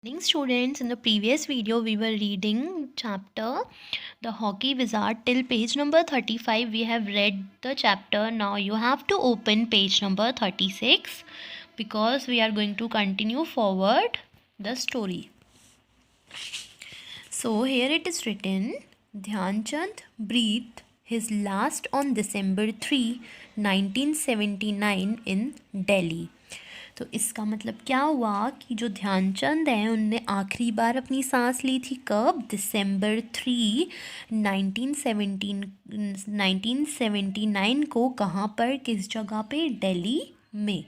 Morning students, in the previous video we were reading chapter The Hockey Wizard till page number 35. We have read the chapter. Now you have to open page number 36 because we are going to continue forward the story. So here it is written, Dhyan Chand breathed his last on December 3, 1979 in Delhi. तो इसका मतलब क्या हुआ कि जो ध्यानचंद हैं उनने आखिरी बार अपनी सांस ली थी कब? December 3, 1979 को. कहाँ पर, किस जगह पे? दिल्ली में.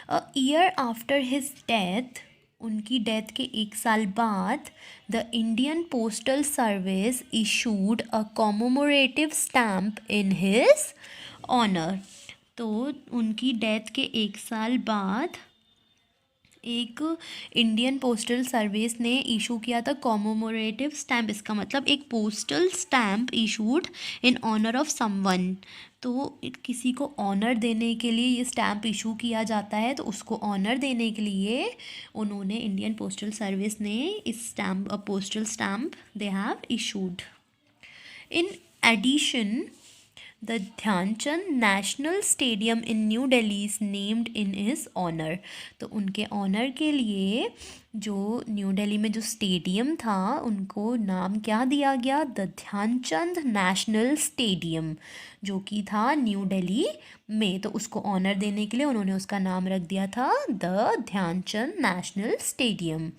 A year after his death, उनकी डेथ के 1 साल बाद, the Indian postal service issued a commemorative stamp in his honour. तो उनकी डेथ के 1 साल बाद एक इंडियन पोस्टल सर्विस ने इशू किया था कॉमोमोरेटिव स्टैम्प. इसका मतलब एक postal stamp issued in honour of someone. तो किसी को ऑनर देने के लिए ये स्टैम्प इशू किया जाता है. तो उसको ऑनर देने के लिए उन्होंने, इंडियन पोस्टल सर्विस ने, इस stamp, a postal stamp they have issued. In edition, The Dhyanchand National Stadium in New Delhi is named in his honor. तो उनके ऑनर के लिए जो न्यू दिल्ली में जो स्टेडियम था उनको नाम क्या दिया गया? द ध्यानचंद नेशनल स्टेडियम, जो कि था न्यू दिल्ली में. तो उसको ऑनर देने के लिए उन्होंने उसका नाम रख दिया था the Dhyanchand national stadium.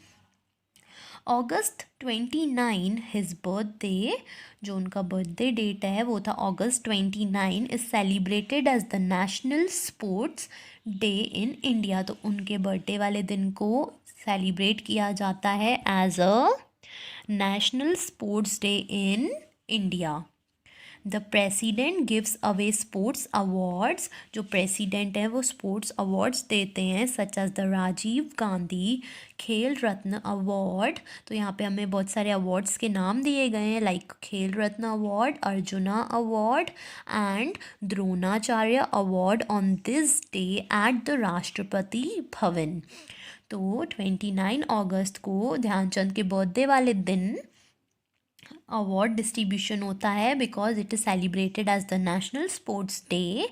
August 29, his birthday, जो उनका बर्थडे डेट है वो था August 29, is celebrated as the national sports day in India. तो उनके बर्थडे वाले दिन को सेलिब्रेट किया जाता है as a national sports day in India. The president gives away sports awards. जो प्रेसिडेंट है वो स्पोर्ट्स अवार्ड्स देते हैं, such as the Rajiv Gandhi Khel Ratna award. तो यहाँ पे हमें बहुत सारे अवार्ड्स के नाम दिए गए हैं, like Khel Ratna award, Arjuna award and Dronacharya award on this day at the Rashtrapati Bhavan. तो 29 अगस्त को ध्यानचंद के बर्थडे वाले दिन अवार्ड डिस्ट्रीब्यूशन होता है because it is celebrated as the national sports day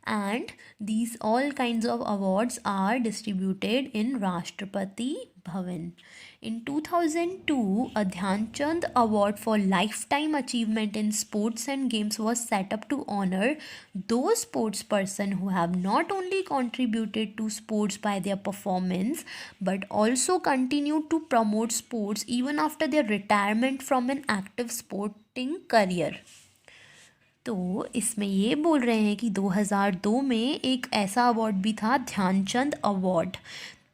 and these all kinds of awards are distributed in Rashtrapati Bhavan. In 2002, a Dhyan Chand Award for Lifetime Achievement in Sports and Games was set up to honor those sports person who have not only contributed to sports by their performance but also continued to promote sports even after their retirement from an active sporting career. तो इसमें ये बोल रहे हैं कि 2002 में एक ऐसा अवार्ड भी था, ध्यानचंद अवार्ड.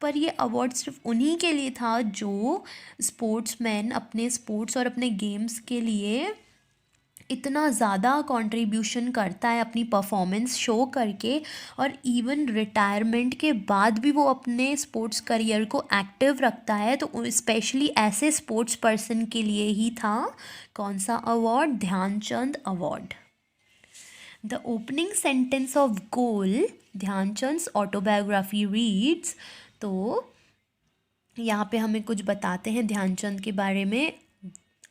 पर ये अवार्ड सिर्फ उन्हीं के लिए था जो स्पोर्ट्समैन अपने स्पोर्ट्स और अपने गेम्स के लिए इतना ज़्यादा कंट्रीब्यूशन करता है अपनी परफॉर्मेंस शो करके, और इवन रिटायरमेंट के बाद भी वो अपने स्पोर्ट्स करियर को एक्टिव रखता है. तो स्पेशली ऐसे स्पोर्ट्स पर्सन के लिए ही था कौन सा award? Dhyan Chand award. The opening sentence of Goal, Dhyan Chand's autobiography reads. तो यहाँ पे हमें कुछ बताते हैं ध्यानचंद के बारे में.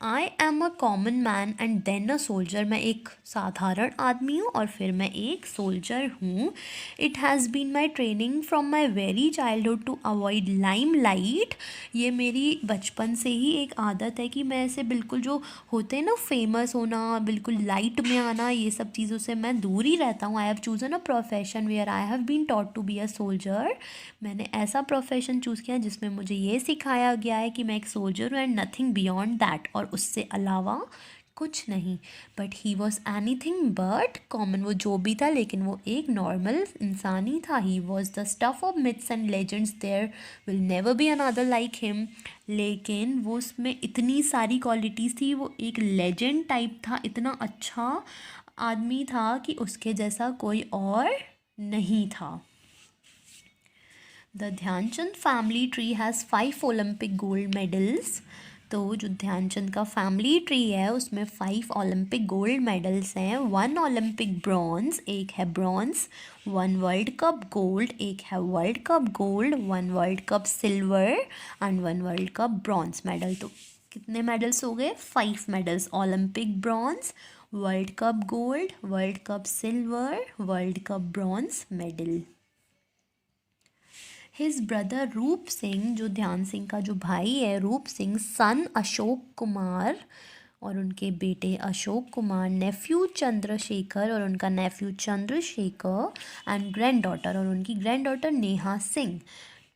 I am a common man and then a soldier. मैं एक साधारण आदमी हूँ और फिर मैं एक सोल्जर हूँ. It has been my training from my very childhood to avoid limelight. ये मेरी बचपन से ही एक आदत है कि मैं ऐसे बिल्कुल जो होते हैं ना फेमस होना, बिल्कुल लाइट में आना, ये सब चीज़ों से मैं दूर ही रहता हूँ. I have chosen a profession where I have been taught to be a soldier. मैंने ऐसा प्रोफेशन चूज़ किया जिसमें मुझे ये सिखाया गया है कि मैं एक सोल्जर हूँ एंड नथिंग बियॉन्ड दैट, और उससे अलावा कुछ नहीं. But he was any thing but common. वो जो भी था लेकिन वो एक नॉर्मल इंसान ही था. He was the stuff of myths and legends. There will never be another like him. लेकिन वो उसमें इतनी सारी क्वालिटीज़ थी, वो एक लेजेंड टाइप था, इतना अच्छा आदमी था कि उसके जैसा कोई और नहीं था. The Dhyanchand family tree has 5 Olympic gold medals. तो जो ध्यानचंद का फैमिली ट्री है उसमें 5 ओलंपिक गोल्ड मेडल्स हैं, 1 ओलंपिक ब्रॉन्ज, एक है ब्रॉन्ज, 1 वर्ल्ड कप गोल्ड, एक है world cup gold, 1 world cup silver and 1 world cup bronze medal. तो कितने मेडल्स हो गए? 5 medals, Olympic bronze, world cup gold, world cup silver, world cup bronze medal. His brother रूप सिंह, जो ध्यान सिंह का जो भाई है रूप सिंह, सन अशोक कुमार और उनके बेटे अशोक कुमार, नेफ्यू चंद्रशेखर और उनका nephew Chandrashekhar, and granddaughter और उनकी granddaughter Neha Singh,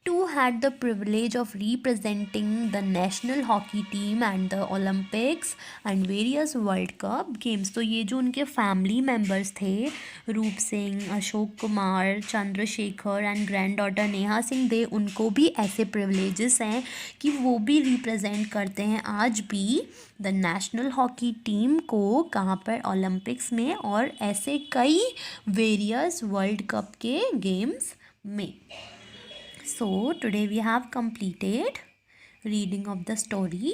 two had the privilege of representing the national hockey team and the Olympics and various World Cup games। तो ये जो उनके फैमिली मेम्बर्स थे, Roop Singh, Ashok Kumar, Chandrashekhar and granddaughter Neha Singh, दे उनको भी ऐसे प्रिविलेजेस हैं कि वो भी रिप्रेजेंट करते हैं आज भी द नेशनल हॉकी टीम को, कहाँ पर? ओलंपिक्स में और ऐसे कई वेरियस वर्ल्ड कप के गेम्स में। So today we have completed reading of the story.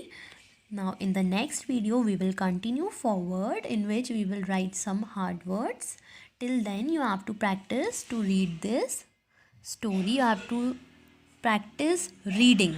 Now in the next video we will continue forward, in which we will write some hard words. Till then you have to practice to read this story. You have to practice reading.